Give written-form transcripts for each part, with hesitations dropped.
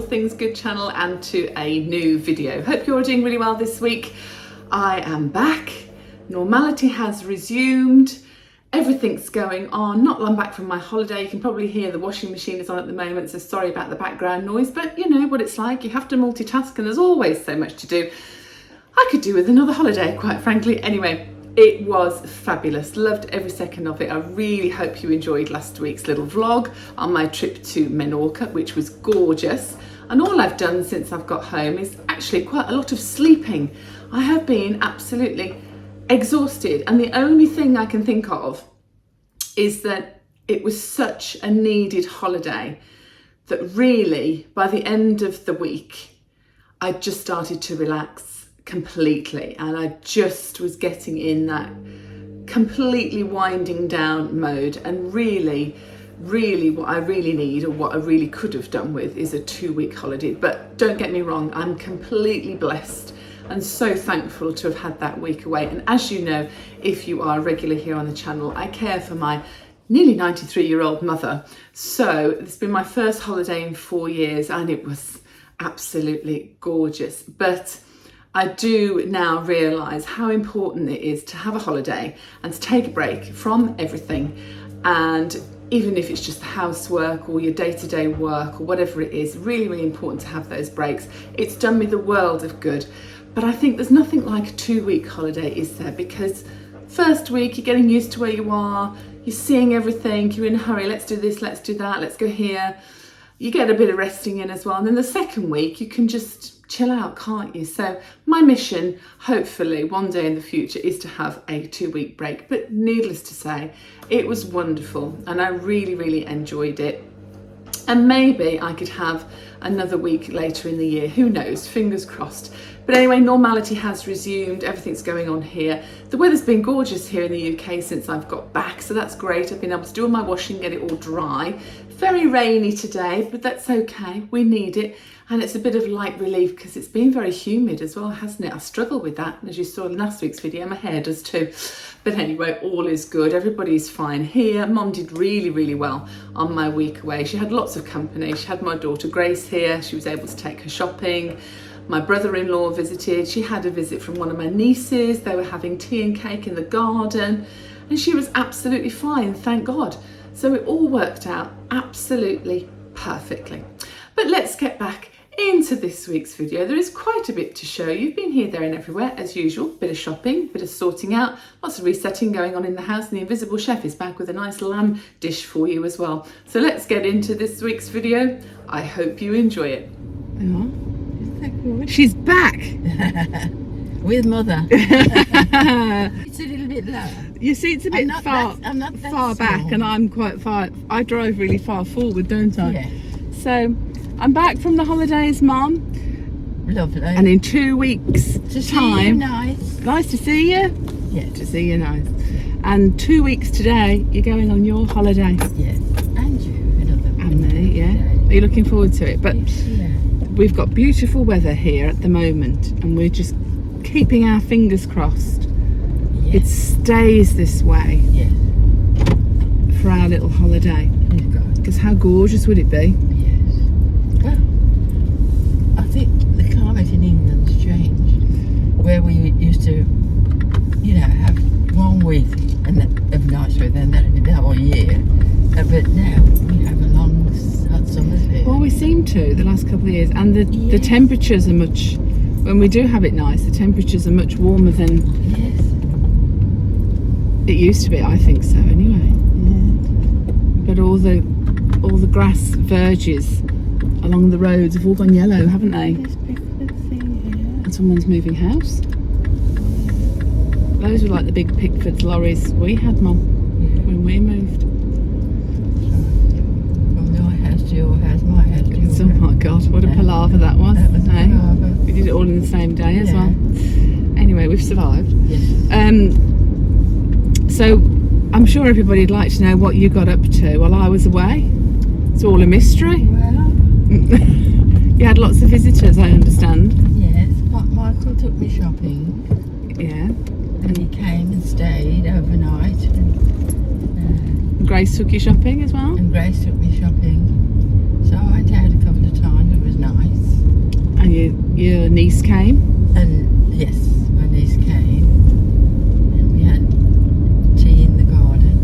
Things Good channel and to a new video. Hope you're doing really well this week. I am back. Normality has resumed. Everything's going on. Not long back from my holiday. You can probably hear the washing machine is on at the moment, so sorry about the background noise, but you know what it's like. You have to multitask and there's always so much to do. I could do with another holiday, quite frankly. Anyway, it was fabulous. Loved every second of it. I really hope you enjoyed last week's little vlog on my trip to Menorca, which was gorgeous. And all I've done since I've got home is actually quite a lot of sleeping. I have been absolutely exhausted, and the only thing I can think of is that it was such a needed holiday that really by the end of the week I just started to relax completely, and I just was getting in that completely winding down mode. And really what I really need, or what I really could have done with, is a 2-week holiday. But don't get me wrong, I'm completely blessed and so thankful to have had that week away. And as you know, if you are regular here on the channel, I care for my nearly 93-year-old mother. So it's been my first holiday in 4 years and it was absolutely gorgeous. But I do now realise how important it is to have a holiday and to take a break from everything. And even if it's just the housework or your day-to-day work or whatever it is, really important to have those breaks. It's done me the world of good. But I think there's nothing like a 2-week holiday, is there? Because first week, you're getting used to where you are, you're seeing everything, you're in a hurry, let's do this, let's do that, let's go here. You get a bit of resting in as well. And then the second week, you can just chill out, can't you? So my mission, hopefully one day in the future, is to have a 2-week break. But needless to say, it was wonderful and I really enjoyed it. And maybe I could have another week later in the year, who knows, fingers crossed. But anyway, normality has resumed, everything's going on here. The weather's been gorgeous here in the UK since I've got back, so that's great. I've been able to do all my washing, get it all dry. Very rainy today, but that's okay, we need it. And it's a bit of light relief because it's been very humid as well, hasn't it? I struggle with that, as you saw in last week's video, my hair does too. But anyway, all is good, everybody's fine here. Mum did really well on my week away. She had lots of company. She had my daughter Grace here, she was able to take her shopping. My brother-in-law visited. She had a visit from one of my nieces. They were having tea and cake in the garden and she was absolutely fine, thank God. So it all worked out absolutely perfectly. But let's get back into this week's video. There is quite a bit to show. You've been here, there and everywhere as usual. Bit of shopping, bit of sorting out, lots of resetting going on in the house, and the Invisible Chef is back with a nice lamb dish for you as well. So let's get into this week's video. I hope you enjoy it. She's back with mother. It's a little bit low. You see, it's a bit far back, and I'm quite far. I drive really far forward, don't I? Yeah. So I'm back from the holidays, Mum. Lovely. And in 2 weeks' to see time, you, nice. Nice to see you. Yeah. To see you, nice. And 2 weeks today, you're going on your holiday. Yes. And you, and me, yeah. Are you looking forward to it? But yeah. We've got beautiful weather here at the moment, and we're just keeping our fingers crossed. Yes. It stays this way. Yes. For our little holiday. Because how gorgeous would it be? Yes. Well, I think the climate in England's changed. Where we used to, you know, have 1 week and of nice weather, and that'd be the whole year. But now we have a long hot summer here. Well, we seem to the last couple of years, and the temperatures are much. When we do have it nice, the temperatures are much warmer than it used to be. I think so, anyway. Yeah. But all the grass verges along the roads have all gone yellow, haven't they? This big thing here. And someone's moving house. Those were like the big Pickford lorries we had, Mum, when we moved. From your house to your house, my house to your house. Oh my God, what a palaver that was. That was a palaver. We did it all in the same day as well. Anyway, we've survived. Yes. So I'm sure everybody'd like to know what you got up to while I was away. It's all a mystery. Well, you had lots of visitors, I understand. Yes, Michael took me shopping. Yeah. And he came and stayed overnight. And Grace took you shopping as well? Grace took me shopping. So I went out a couple of times, it was nice. your niece came. And yes, my niece came, and we had tea in the garden.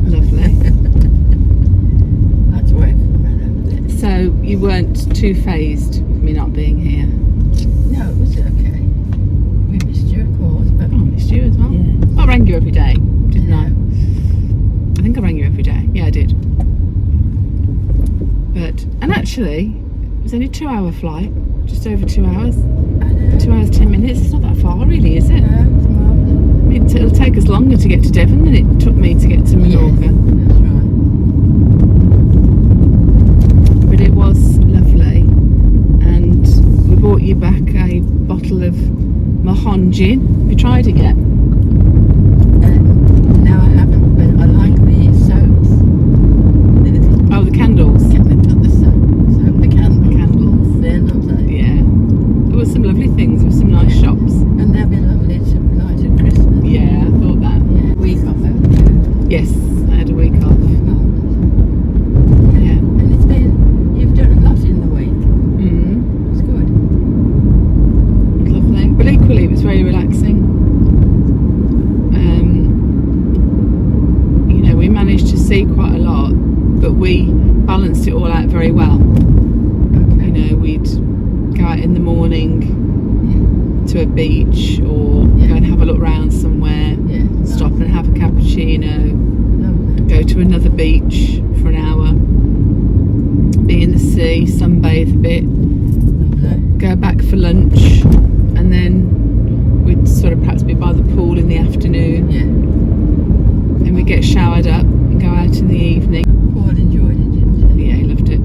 Lovely. That's where we ran over there. So you weren't too phased with me not being here? No, it was okay. We missed you, of course, but Oh, I missed you as well. yeah. I rang you every day, didn't No. I? I think I rang you every day. Yeah, I did. And actually, it was only a 2-hour flight, just over 2 hours. I know. 2 hours, 10 minutes. It's not that far, really, is it? No, it was marvellous. I mean, it'll take us longer to get to Devon than it took me to get to Menorca. Yes, that's right. But it was lovely. And we brought you back a bottle of Mahon gin. Have you tried it yet? No, I haven't, but I like the soaps. The little Oh, the candles. not the soap, the candles. The candles. They're lovely. Yeah. There were some lovely things. There were some nice shops. And they'll be lovely to light at Christmas. Yeah, I thought that. Yeah. Week off, haven't you? Yes, I had a week off. Yeah. And you've done a lot in the week. It's good. Lovely. But equally, it was very relaxing. We managed to see quite a lot, but we balanced it all out very well. Okay. We'd go out in the morning Yeah. to a beach or go and have a look round somewhere, Yeah. stop and have a cappuccino, Lovely. go to another beach for an hour, be in the sea, sunbathe a bit, Lovely. go back for lunch, and then we'd sort of perhaps be by the pool in the afternoon. Yeah. Then we get showered up and go out in the evening. Paul enjoyed it, didn't you? Yeah, he loved it.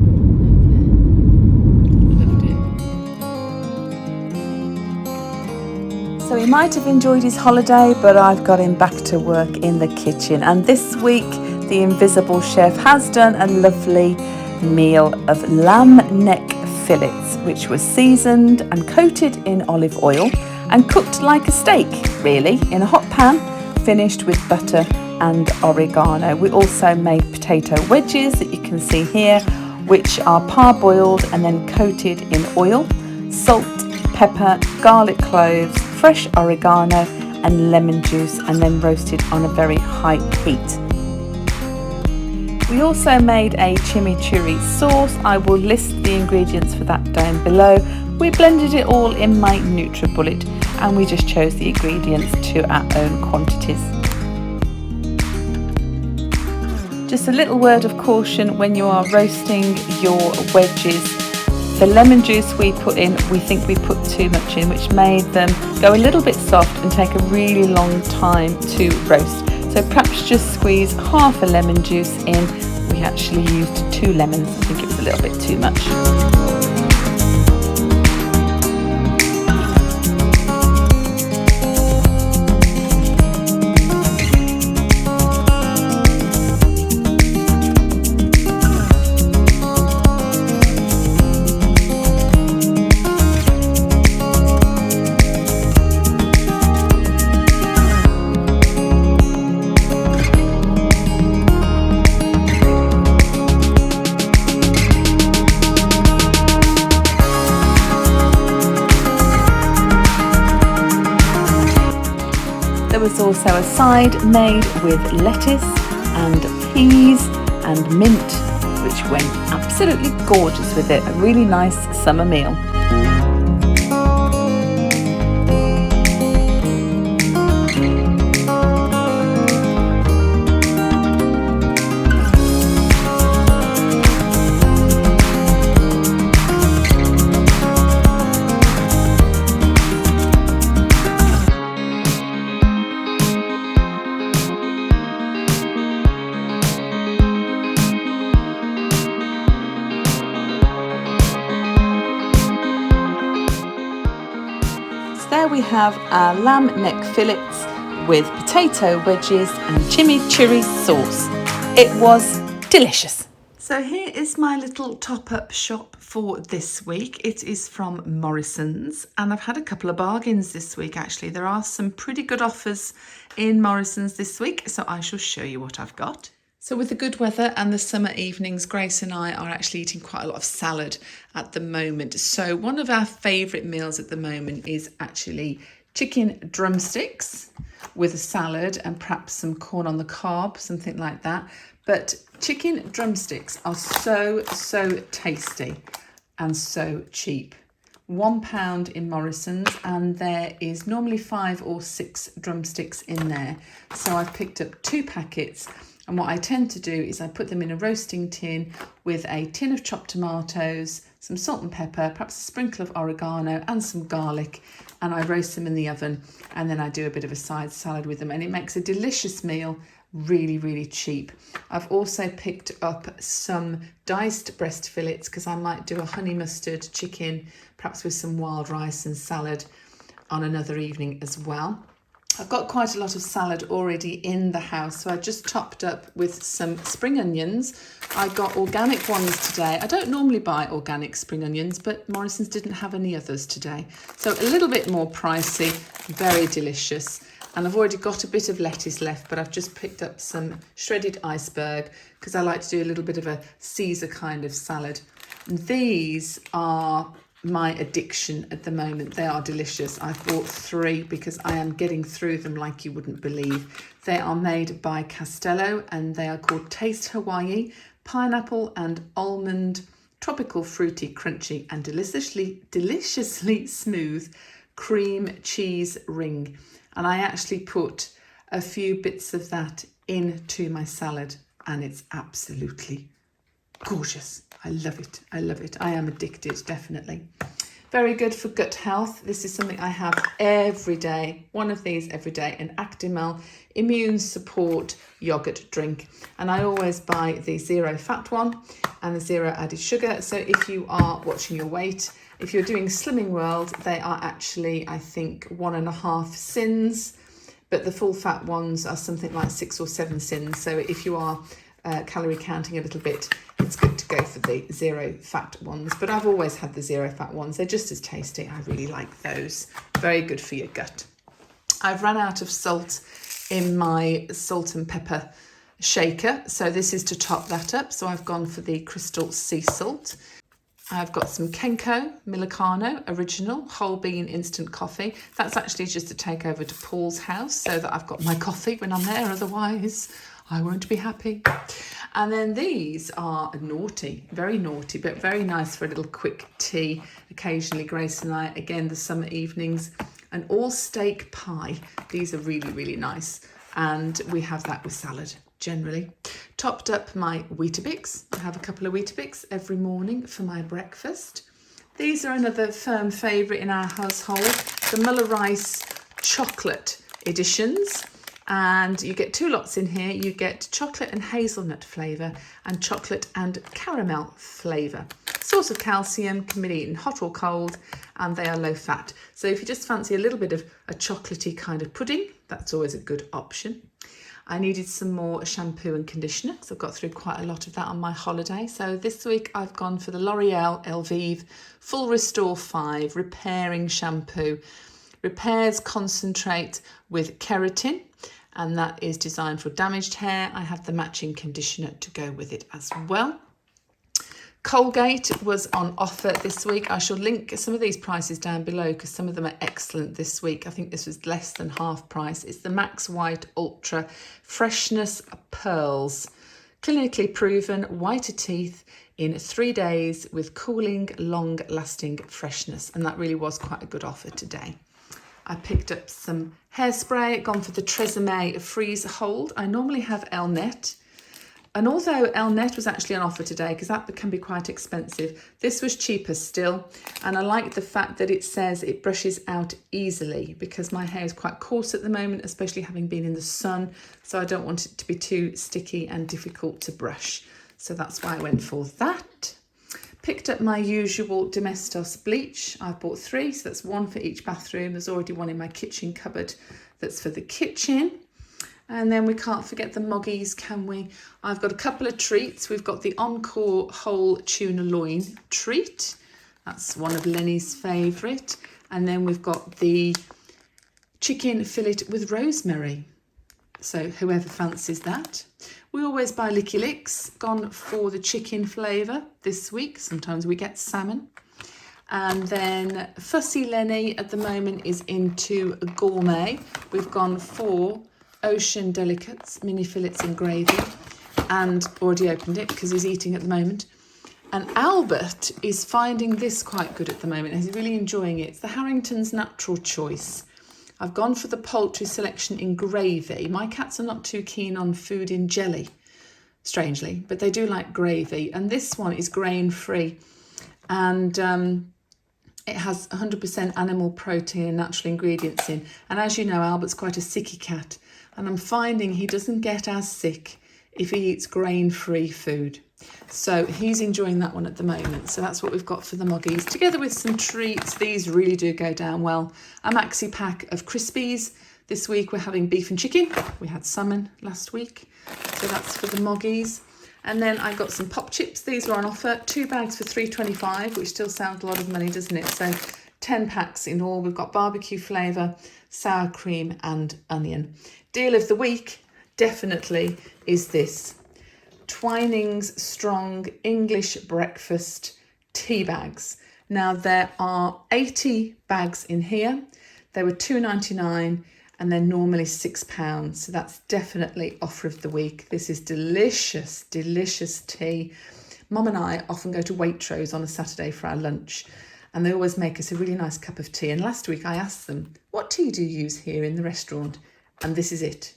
Loved it. So he might have enjoyed his holiday, but I've got him back to work in the kitchen. And this week, the Invisble chef has done a lovely meal of lamb neck fillets, which was seasoned and coated in olive oil and cooked like a steak, really, in a hot pan, finished with butter and oregano. We also made potato wedges that you can see here, which are parboiled and then coated in oil, salt, pepper, garlic cloves, fresh oregano and lemon juice, and then roasted on a very high heat. We also made a chimichurri sauce. I will list the ingredients for that down below. We blended it all in my NutriBullet and we just chose the ingredients to our own quantities. Just a little word of caution when you are roasting your wedges. The lemon juice we put in, we think we put too much in, which made them go a little bit soft and take a really long time to roast. So perhaps just squeeze half a lemon juice in. We actually used 2 lemons. I think it was a little bit too much. There was also a side made with lettuce and peas and mint, which went absolutely gorgeous with it. A really nice summer meal. There we have our lamb neck fillets with potato wedges and chimichurri sauce. It was delicious. So here is my little top-up shop for this week. It is from Morrisons and I've had a couple of bargains this week actually. There are some pretty good offers in Morrisons this week, so I shall show you what I've got. So with the good weather and the summer evenings, Grace and I are actually eating quite a lot of salad at the moment. So one of our favourite meals at the moment is actually chicken drumsticks with a salad and perhaps some corn on the cob, something like that. But chicken drumsticks are so tasty and so cheap. £1 in Morrisons, and there is normally 5 or 6 drumsticks in there. So I've picked up 2 packets. And what I tend to do is I put them in a roasting tin with a tin of chopped tomatoes, some salt and pepper, perhaps a sprinkle of oregano and some garlic, and I roast them in the oven, and then I do a bit of a side salad with them, and it makes a delicious meal, really cheap. I've also picked up some diced breast fillets because I might do a honey mustard chicken, perhaps with some wild rice and salad on another evening as well. I've got quite a lot of salad already in the house, so I just topped up with some spring onions. I got organic ones today. I don't normally buy organic spring onions, but Morrisons didn't have any others today. So a little bit more pricey, very delicious. And I've already got a bit of lettuce left, but I've just picked up some shredded iceberg because I like to do a little bit of a Caesar kind of salad. And these are my addiction at the moment. They are delicious. I've bought 3 because I am getting through them like you wouldn't believe. They are made by Castello and they are called Taste Hawaii, pineapple and almond, tropical fruity, crunchy and deliciously smooth cream cheese ring. And I actually put a few bits of that into my salad and it's absolutely gorgeous. I love it. I love it. I am addicted, definitely. Very good for gut health. This is something I have every day. One of these every day, an Actimel immune support yogurt drink. And I always buy the 0 fat one and the 0 added sugar. So if you are watching your weight, if you're doing Slimming World, they are actually, I think, 1.5 sins, but the full fat ones are something like 6 or 7 sins. So if you are calorie counting a little bit, it's good to go for the 0 fat ones, but I've always had the 0 fat ones. They're just as tasty. I really like those. Very good for your gut. I've run out of salt in my salt and pepper shaker, so this is to top that up. So I've gone for the crystal sea salt. I've got some Kenko Millicano original whole bean instant coffee. That's actually just to take over to Paul's house so that I've got my coffee when I'm there, otherwise I won't be happy. And then these are naughty, very naughty, but very nice for a little quick tea. Occasionally, Grace and I, again, the summer evenings, an all steak pie. These are really nice. And we have that with salad, generally. Topped up my Weetabix. I have a couple of Weetabix every morning for my breakfast. These are another firm favourite in our household, the Muller Rice chocolate editions. And you get 2 lots in here. You get chocolate and hazelnut flavour and chocolate and caramel flavour. Source of calcium, can be eaten hot or cold, and they are low fat. So if you just fancy a little bit of a chocolatey kind of pudding, that's always a good option. I needed some more shampoo and conditioner because I've got through quite a lot of that on my holiday. So this week I've gone for the L'Oreal Elvive Full Restore 5 Repairing Shampoo. Repairs concentrate with keratin, and that is designed for damaged hair. I have the matching conditioner to go with it as well. Colgate was on offer this week. I shall link some of these prices down below because some of them are excellent this week. I think this was less than half price. It's the Max White Ultra Freshness Pearls. Clinically proven whiter teeth in 3 days with cooling, long-lasting freshness. And that really was quite a good offer today. I picked up some hairspray, gone for the Tresemme Freeze Hold. I normally have Elnet. And although Elnet was actually on offer today, because that can be quite expensive, this was cheaper still. And I like the fact that it says it brushes out easily because my hair is quite coarse at the moment, especially having been in the sun. So I don't want it to be too sticky and difficult to brush. So that's why I went for that. Picked up my usual Domestos bleach. I've bought 3, so that's 1 for each bathroom. There's already 1 in my kitchen cupboard that's for the kitchen. And then we can't forget the moggies, can we? I've got a couple of treats. We've got the Encore whole tuna loin treat. That's one of Lenny's favourite. And then we've got the chicken fillet with rosemary. So whoever fancies that. We always buy Licky Licks, gone for the chicken flavour this week. Sometimes we get salmon. And then Fussy Lenny at the moment is into gourmet. We've gone for Ocean Delicates, mini fillets and gravy, and already opened it because he's eating at the moment. And Albert is finding this quite good at the moment. He's really enjoying it. It's the Harrington's Natural Choice. I've gone for the poultry selection in gravy. My cats are not too keen on food in jelly, strangely, but they do like gravy. And this one is grain-free. And it has 100% animal protein and natural ingredients in. And as you know, Albert's quite a sicky cat. And I'm finding he doesn't get as sick if he eats grain-free food. So he's enjoying that one at the moment. So that's what we've got for the muggies, together with some treats. These really do go down well. A maxi pack of Crispies. This week we're having beef and chicken. We had salmon last week. So that's for the muggies. And then I got some pop chips. These are on offer. 2 bags for $3.25, which still sounds a lot of money, doesn't it? So 10 packs in all. We've got barbecue flavour, sour cream and onion. Deal of the week definitely is this. Twinings Strong English Breakfast tea bags. Now there are 80 bags in here. They were $2.99 and they're normally £6. So that's definitely offer of the week. This is delicious, delicious tea. Mum and I often go to Waitrose on a Saturday for our lunch, and they always make us a really nice cup of tea. And last week I asked them, what tea do you use here in the restaurant? And this is it.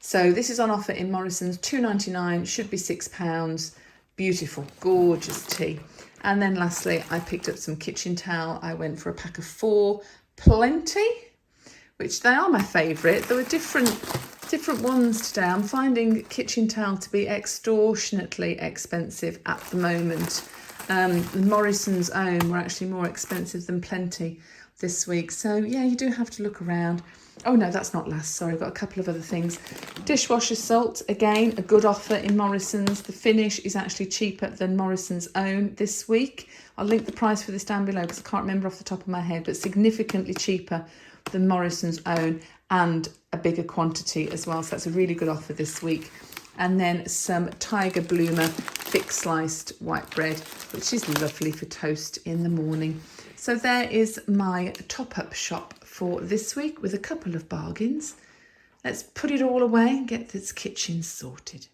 So this is on offer in Morrisons, $2.99, should be £6. Beautiful, gorgeous tea. And then lastly, I picked up some kitchen towel. I went for a pack of 4, plenty, which they are my favourite. There were different ones today. I'm finding kitchen towel to be extortionately expensive at the moment. The Morrisons own were actually more expensive than plenty this week. So yeah, you do have to look around. Oh no, that's not last. Sorry, I've got a couple of other things. Dishwasher salt, again, a good offer in Morrisons. The finish is actually cheaper than Morrisons own this week. I'll link the price for this down below because I can't remember off the top of my head, but significantly cheaper than Morrisons own and a bigger quantity as well. So that's a really good offer this week. And then some Tiger Bloomer thick sliced white bread, which is lovely for toast in the morning. So there is my top-up shop for this week with a couple of bargains. Let's put it all away and get this kitchen sorted.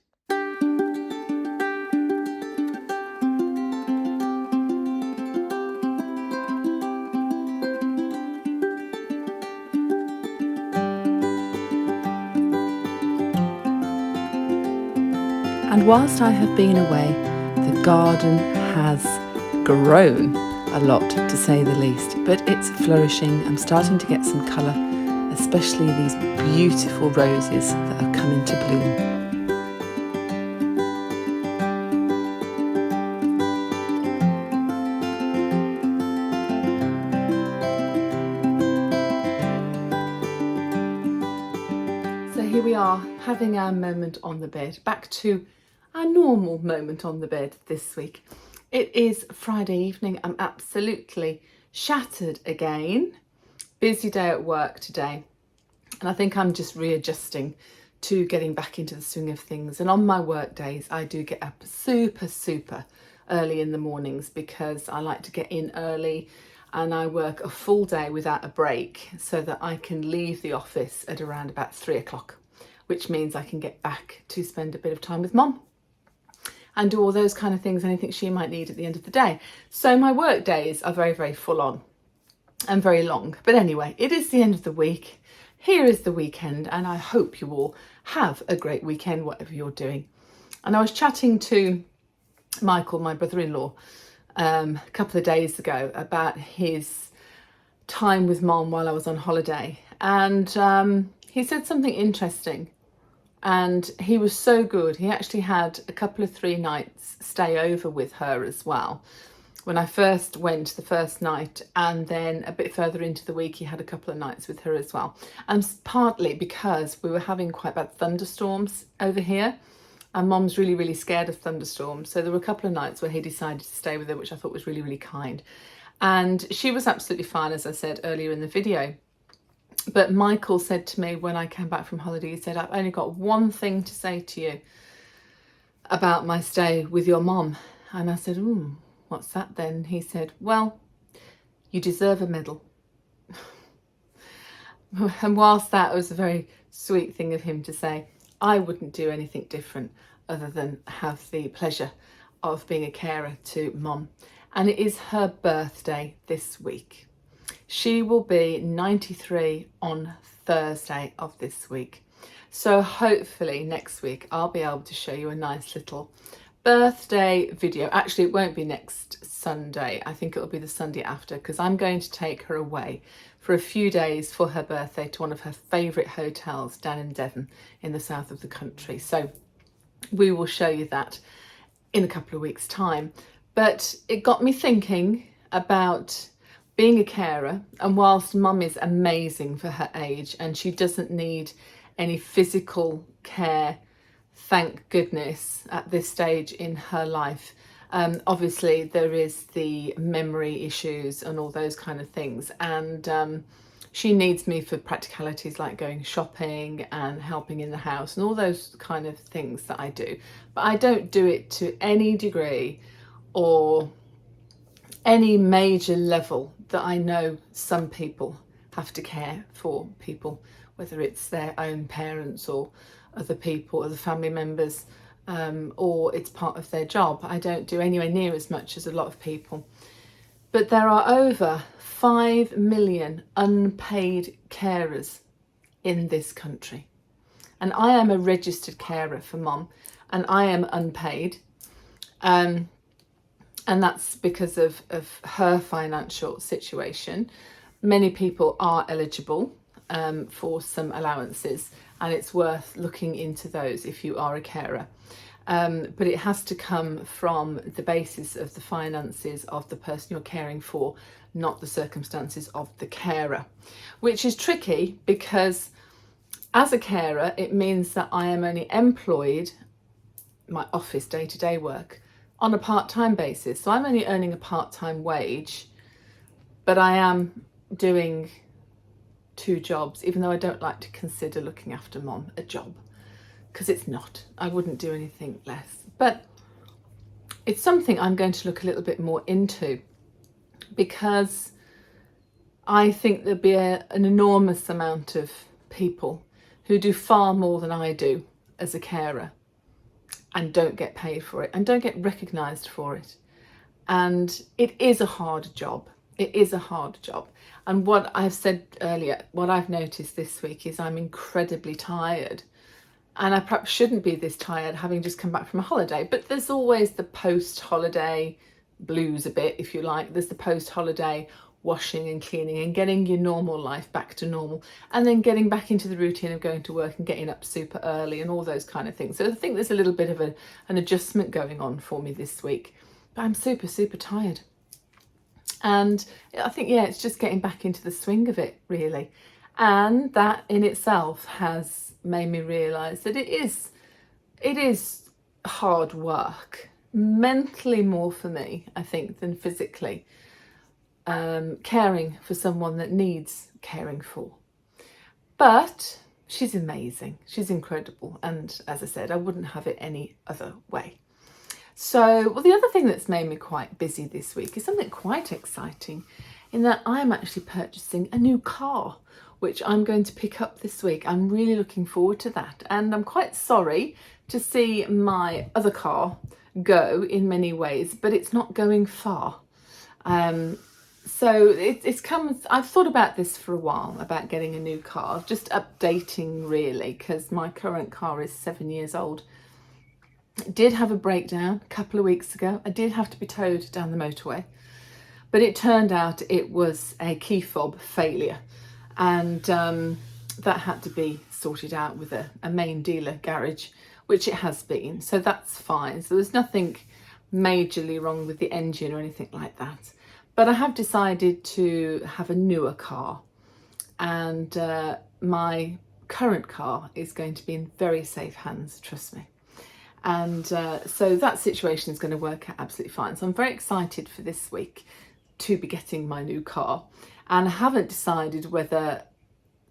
And whilst I have been away, the garden has grown a lot, to say the least, but it's flourishing. I'm starting to get some colour, especially these beautiful roses that are coming to bloom. So here we are, having our moment on the bed, back to our normal moment on the bed this week. It is Friday evening. I'm absolutely shattered again. Busy day at work today. And I think I'm just readjusting to getting back into the swing of things. And on my work days, I do get up super early in the mornings because I like to get in early and I work a full day without a break so that I can leave the office at around about 3 o'clock, which means I can get back to spend a bit of time with Mum and do all those kind of things, anything she might need at the end of the day. So my work days are very full on and very long. But anyway, it is the end of the week. Here is the weekend, and I hope you all have a great weekend, whatever you're doing. And I was chatting to Michael, my brother-in-law, a couple of days ago about his time with Mom while I was on holiday. And he said something interesting. And he was so good. He actually had a couple of 3 nights stay over with her as well. When I first went the first night, and then a bit further into the week, he had a couple of nights with her as well. And partly because we were having quite bad thunderstorms over here. And Mom's really scared of thunderstorms. So there were a couple of nights where he decided to stay with her, which I thought was really kind. And she was absolutely fine, as I said earlier in the video. But Michael said to me when I came back from holiday, he said, I've only got one thing to say to you about my stay with your mom. And I said, what's that then? He said, well, you deserve a medal. And whilst that was a very sweet thing of him to say, I wouldn't do anything different other than have the pleasure of being a carer to Mom. And it is her birthday this week. She will be 93 on Thursday of this week. So hopefully next week I'll be able to show you a nice little birthday video. Actually, it won't be next Sunday. I think it'll be the Sunday after, because I'm going to take her away for a few days for her birthday to one of her favourite hotels down in Devon in the south of the country. So we will show you that in a couple of weeks' time. But it got me thinking about being a carer, and whilst Mum is amazing for her age and she doesn't need any physical care, thank goodness, at this stage in her life, obviously there is the memory issues and all those kind of things, and she needs me for practicalities like going shopping and helping in the house and all those kind of things that I do. But I don't do it to any degree or any major level that I know some people have to care for people, whether it's their own parents or other people, other family members, or it's part of their job. I don't do anywhere near as much as a lot of people. But there are over 5 million unpaid carers in this country. And I am a registered carer for Mum, and I am unpaid. And that's because of her financial situation. Many people are eligible for some allowances, and it's worth looking into those if you are a carer. But it has to come from the basis of the finances of the person you're caring for, not the circumstances of the carer, which is tricky because as a carer, it means that I am only employed, my office day-to-day work, on a part-time basis. So I'm only earning a part-time wage, but I am doing 2 jobs, even though I don't like to consider looking after Mom a job, because it's not. I wouldn't do anything less. But it's something I'm going to look a little bit more into, because I think there'll be an enormous amount of people who do far more than I do as a carer and don't get paid for it and don't get recognised for it. And it is a hard job. It is a hard job. And what I've said earlier, what I've noticed this week is I'm incredibly tired. And I perhaps shouldn't be this tired having just come back from a holiday, but there's always the post-holiday blues a bit, if you like. There's the post-holiday washing and cleaning and getting your normal life back to normal, and then getting back into the routine of going to work and getting up super early and all those kind of things. So I think there's a little bit of an adjustment going on for me this week, but I'm super, super tired. And I think, yeah, it's just getting back into the swing of it, really. And that in itself has made me realise that it is hard work, mentally more for me, I think, than physically, caring for someone that needs caring for. But she's amazing, she's incredible, and as I said, I wouldn't have it any other way. So, well, the other thing that's made me quite busy this week is something quite exciting, in that I'm actually purchasing a new car, which I'm going to pick up this week. I'm really looking forward to that. And I'm quite sorry to see my other car go in many ways, but it's not going far. So it's come, I've thought about this for a while, about getting a new car, just updating really, because my current car is 7 years old. It did have a breakdown a couple of weeks ago. I did have to be towed down the motorway, but it turned out it was a key fob failure, and that had to be sorted out with a main dealer garage, which it has been, so that's fine. So there's nothing majorly wrong with the engine or anything like that. But I have decided to have a newer car, and my current car is going to be in very safe hands, trust me. And so that situation is going to work out absolutely fine. So I'm very excited for this week to be getting my new car, and I haven't decided whether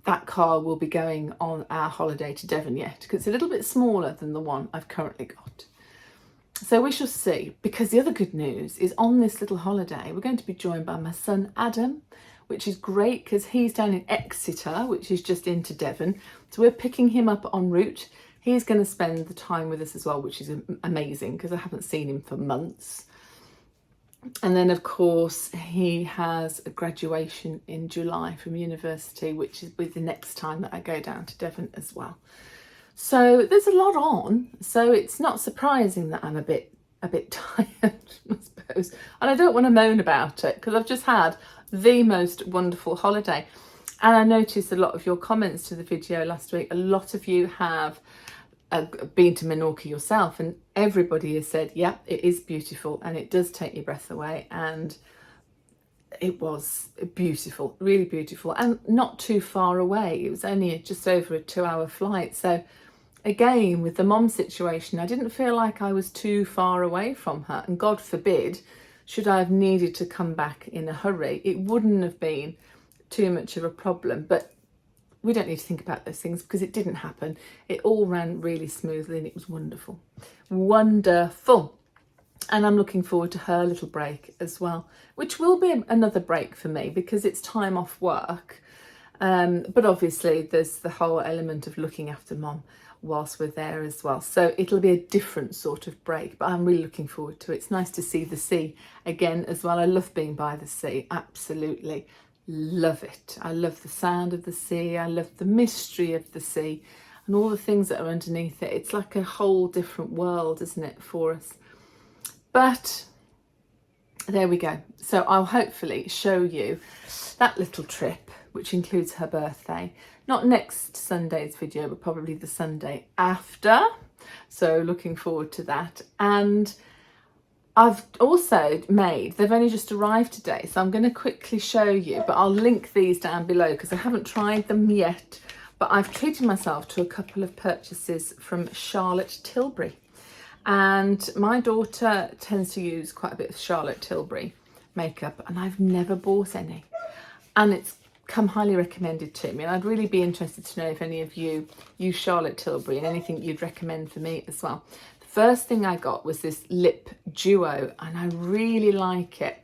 that car will be going on our holiday to Devon yet, because it's a little bit smaller than the one I've currently got. So we shall see, because the other good news is on this little holiday, we're going to be joined by my son Adam, which is great because he's down in Exeter, which is just into Devon. So we're picking him up en route. He's going to spend the time with us as well, which is amazing because I haven't seen him for months. And then, of course, he has a graduation in July from university, which is with the next time that I go down to Devon as well. So there's a lot on. So it's not surprising that I'm a bit tired, I suppose. And I don't want to moan about it because I've just had the most wonderful holiday. And I noticed a lot of your comments to the video last week. A lot of you have been to Menorca yourself, and everybody has said, yeah, it is beautiful and it does take your breath away. And it was beautiful, really beautiful, and not too far away. It was only just over a 2-hour flight. So again, with the mom situation, I didn't feel like I was too far away from her. And God forbid, should I have needed to come back in a hurry, it wouldn't have been too much of a problem. But we don't need to think about those things because it didn't happen. It all ran really smoothly and it was wonderful. Wonderful. And I'm looking forward to her little break as well, which will be another break for me because it's time off work. But obviously there's the whole element of looking after mom whilst we're there as well. So it'll be a different sort of break, but I'm really looking forward to it. It's nice to see the sea again as well. I love being by the sea, absolutely. Love it. I love the sound of the sea. I love the mystery of the sea and all the things that are underneath it. It's like a whole different world, isn't it, for us? But there we go. So I'll hopefully show you that little trip, which includes her birthday. Not next Sunday's video, but probably the Sunday after. So looking forward to that. And I've also made, they've only just arrived today, so I'm going to quickly show you, but I'll link these down below because I haven't tried them yet. But I've treated myself to a couple of purchases from Charlotte Tilbury. And my daughter tends to use quite a bit of Charlotte Tilbury makeup, and I've never bought any. And it's come highly recommended to me. And I'd really be interested to know if any of you use Charlotte Tilbury and anything you'd recommend for me as well. First thing I got was this lip duo, and I really like it.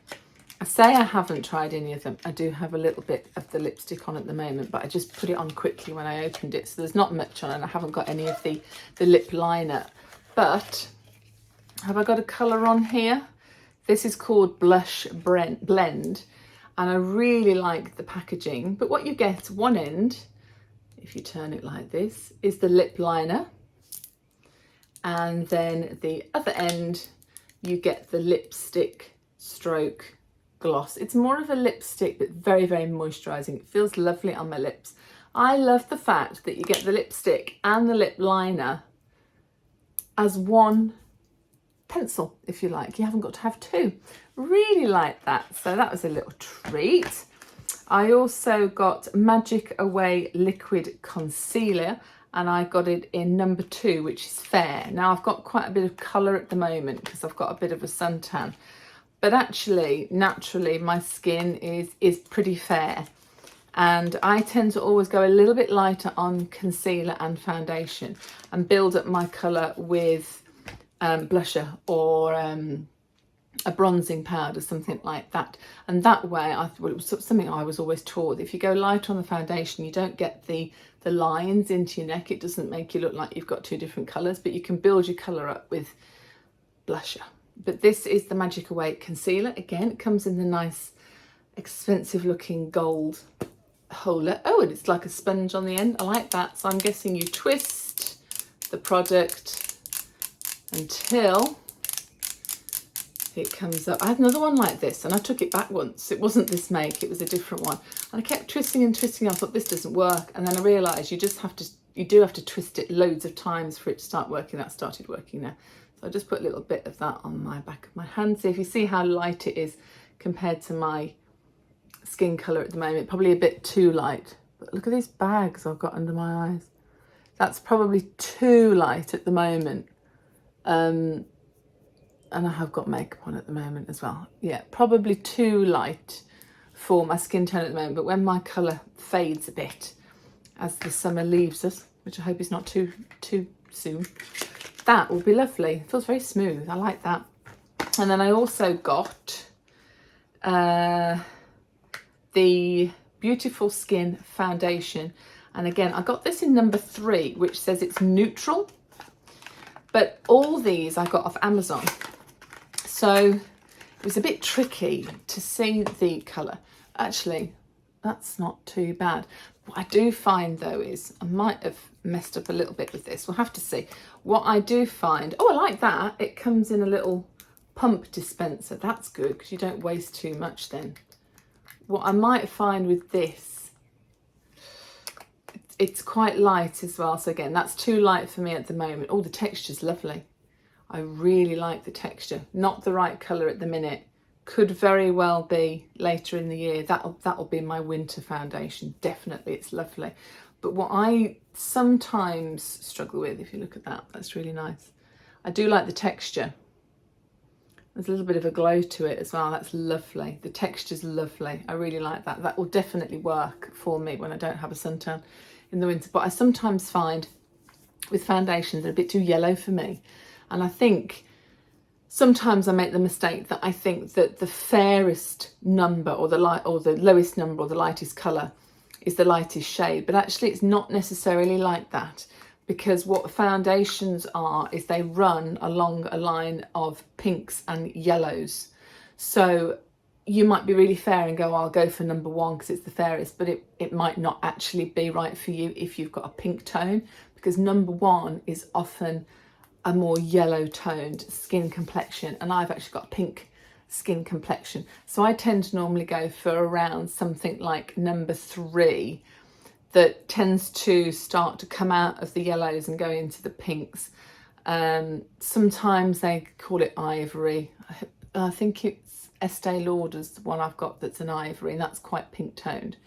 I say I haven't tried any of them. I do have a little bit of the lipstick on at the moment, but I just put it on quickly when I opened it, so there's not much on, and I haven't got any of the lip liner. But have I got a colour on here? This is called Blush Blend, and I really like the packaging. But what you get, one end, if you turn it like this, is the lip liner. And then the other end, you get the lipstick stroke gloss. It's more of a lipstick, but very, very moisturising. It feels lovely on my lips. I love the fact that you get the lipstick and the lip liner as one pencil, if you like. You haven't got to have two. Really like that. So that was a little treat. I also got Magic Away Liquid Concealer, and I got it in number 2, which is fair. Now I've got quite a bit of colour at the moment because I've got a bit of a suntan, but actually naturally my skin is pretty fair, and I tend to always go a little bit lighter on concealer and foundation and build up my colour with blusher or a bronzing powder, something like that. And that way, it was something I was always taught. If you go light on the foundation, you don't get the lines into your neck. It doesn't make you look like you've got two different colours, but you can build your colour up with blusher. But this is the Magic Away Concealer. Again, it comes in the nice, expensive looking gold holder. Oh, and it's like a sponge on the end. I like that. So I'm guessing you twist the product until it comes up. I had another one like this and I took it back once. It wasn't this make, it was a different one. And I kept twisting and twisting. I thought this doesn't work. And then I realised you do have to twist it loads of times for it to start working. That started working now. So I just put a little bit of that on my back of my hand. So if you see how light it is compared to my skin colour at the moment, probably a bit too light. But look at these bags I've got under my eyes. That's probably too light at the moment. And I have got makeup on at the moment as well. Yeah, probably too light for my skin tone at the moment, but when my colour fades a bit, as the summer leaves us, which I hope is not too soon. That will be lovely. It feels very smooth. I like that. And then I also got the Beautiful Skin foundation. And again, I got this in number 3, which says it's neutral. But all these I got off Amazon. So it was a bit tricky to see the colour. Actually, that's not too bad. What I do find though is I might have messed up a little bit with this. We'll have to see. What I do find, oh, I like that. It comes in a little pump dispenser. That's good because you don't waste too much then. What I might find with this, it's quite light as well. So again, that's too light for me at the moment. Oh, the texture's lovely. I really like the texture. Not the right colour at the minute. Could very well be later in the year. That'll be my winter foundation. Definitely, it's lovely. But what I sometimes struggle with, if you look at that, that's really nice. I do like the texture. There's a little bit of a glow to it as well. That's lovely. The texture's lovely. I really like that. That will definitely work for me when I don't have a suntan in the winter. But I sometimes find with foundations they're a bit too yellow for me. And I think sometimes I make the mistake that I think that the fairest number or the lowest number or the lightest colour is the lightest shade, but actually it's not necessarily like that, because what foundations are is they run along a line of pinks and yellows. So you might be really fair and go, oh, I'll go for number 1 because it's the fairest, but it might not actually be right for you if you've got a pink tone, because number 1 is often a more yellow toned skin complexion, and I've actually got a pink skin complexion. So I tend to normally go for around something like number 3 that tends to start to come out of the yellows and go into the pinks. Sometimes they call it ivory. I think it's Estee Lauder's the one I've got that's an ivory, and that's quite pink toned.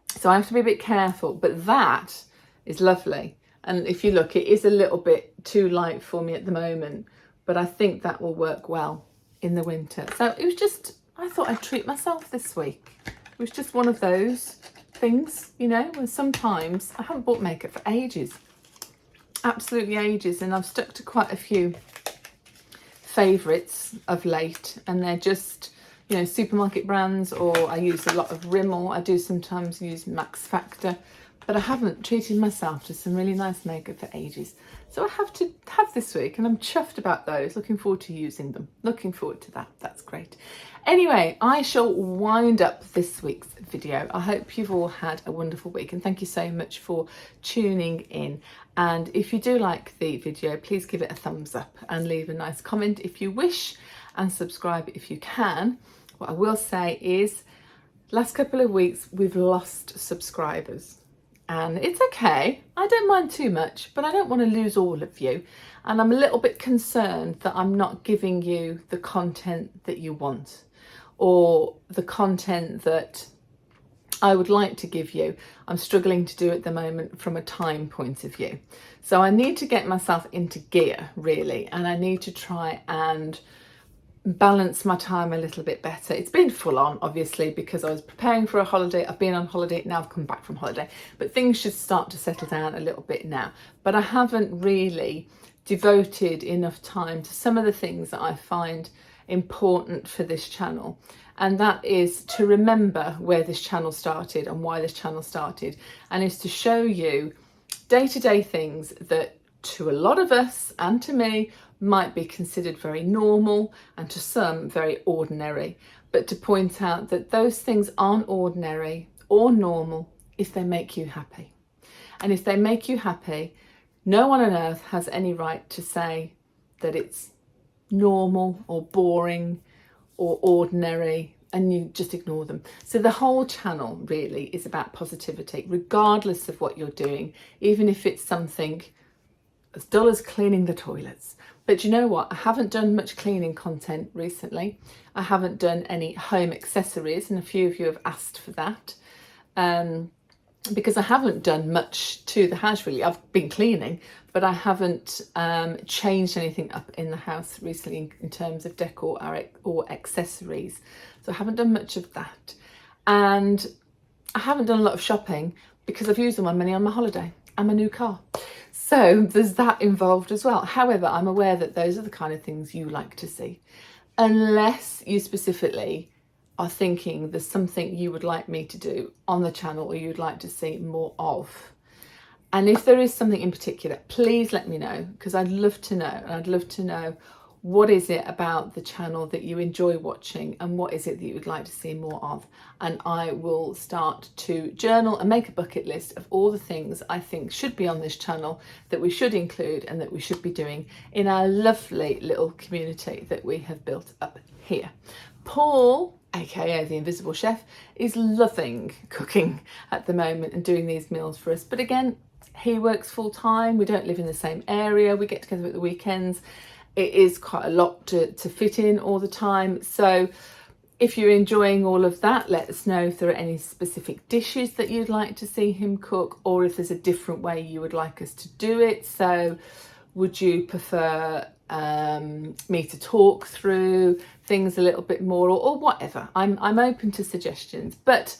So I have to be a bit careful, but that is lovely. And if you look, it is a little bit too light for me at the moment, but I think that will work well in the winter. So it was just, I thought I'd treat myself this week. It was just one of those things, you know, where sometimes I haven't bought makeup for ages, absolutely ages, and I've stuck to quite a few favourites of late, and they're just, you know, supermarket brands, or I use a lot of Rimmel. I do sometimes use Max Factor, but I haven't treated myself to some really nice makeup for ages. So I have to have this week, and I'm chuffed about those. Looking forward to using them. Looking forward to that. That's great. Anyway, I shall wind up this week's video. I hope you've all had a wonderful week, and thank you so much for tuning in. And if you do like the video, please give it a thumbs up and leave a nice comment if you wish, and subscribe if you can. What I will say is, last couple of weeks we've lost subscribers. And it's okay, I don't mind too much, but I don't want to lose all of you. And I'm a little bit concerned that I'm not giving you the content that you want, or the content that I would like to give you. I'm struggling to do at the moment from a time point of view. So I need to get myself into gear, really, and I need to try and balance my time a little bit better. It's been full on, obviously, because I was preparing for a holiday. I've been on holiday, now I've come back from holiday, but things should start to settle down a little bit now. But I haven't really devoted enough time to some of the things that I find important for this channel, and that is to remember where this channel started and why this channel started, and is to show you day-to-day things that to a lot of us, and to me, might be considered very normal, and to some very ordinary, but to point out that those things aren't ordinary or normal if they make you happy. And if they make you happy, no one on earth has any right to say that it's normal or boring or ordinary, and you just ignore them. So the whole channel really is about positivity, regardless of what you're doing, even if it's something as dull as cleaning the toilets. But you know what? I haven't done much cleaning content recently. I haven't done any home accessories, and a few of you have asked for that. Because I haven't done much to the house really. I've been cleaning, but I haven't changed anything up in the house recently in terms of decor or accessories. So I haven't done much of that. And I haven't done a lot of shopping because I've used my money on my holiday and my new car. So there's that involved as well. However, I'm aware that those are the kind of things you like to see. Unless you specifically are thinking there's something you would like me to do on the channel or you'd like to see more of. And if there is something in particular, please let me know, because I'd love to know. And I'd love to know, what is it about the channel that you enjoy watching and what is it that you would like to see more of? And I will start to journal and make a bucket list of all the things I think should be on this channel, that we should include and that we should be doing in our lovely little community that we have built up here. Paul, aka the Invisible Chef, is loving cooking at the moment and doing these meals for us. But again, he works full time. We don't live in the same area. We get together at the weekends. It is quite a lot to fit in all the time. So if you're enjoying all of that, let us know if there are any specific dishes that you'd like to see him cook, or if there's a different way you would like us to do it. So would you prefer me to talk through things a little bit more, or whatever? I'm open to suggestions. But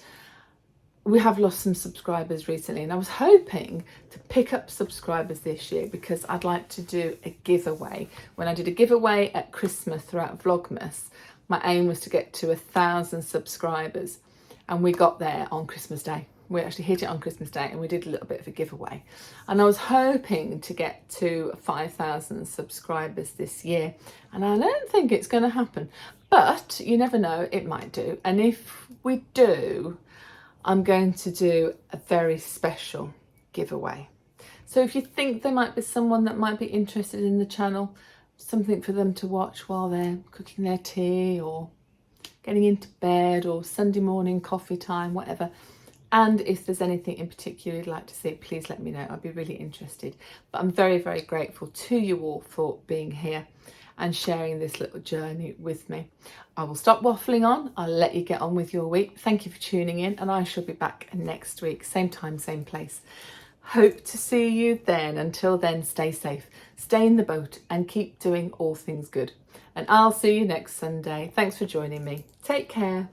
we have lost some subscribers recently, and I was hoping to pick up subscribers this year because I'd like to do a giveaway. When I did a giveaway at Christmas throughout Vlogmas, my aim was to get to 1,000 subscribers, and we got there on Christmas Day. We actually hit it on Christmas Day, and we did a little bit of a giveaway. And I was hoping to get to 5,000 subscribers this year, and I don't think it's going to happen. But you never know, it might do. And if we do, I'm going to do a very special giveaway. So if you think there might be someone that might be interested in the channel, something for them to watch while they're cooking their tea or getting into bed or Sunday morning coffee time, whatever. And if there's anything in particular you'd like to see, please let me know. I'd be really interested. But I'm very, very grateful to you all for being here and sharing this little journey with me. I will stop waffling on. I'll let you get on with your week. Thank you for tuning in, and I shall be back next week, same time, same place. Hope to see you then. Until then, stay safe, stay in the boat, and keep doing all things good. And I'll see you next Sunday. Thanks for joining me. Take care.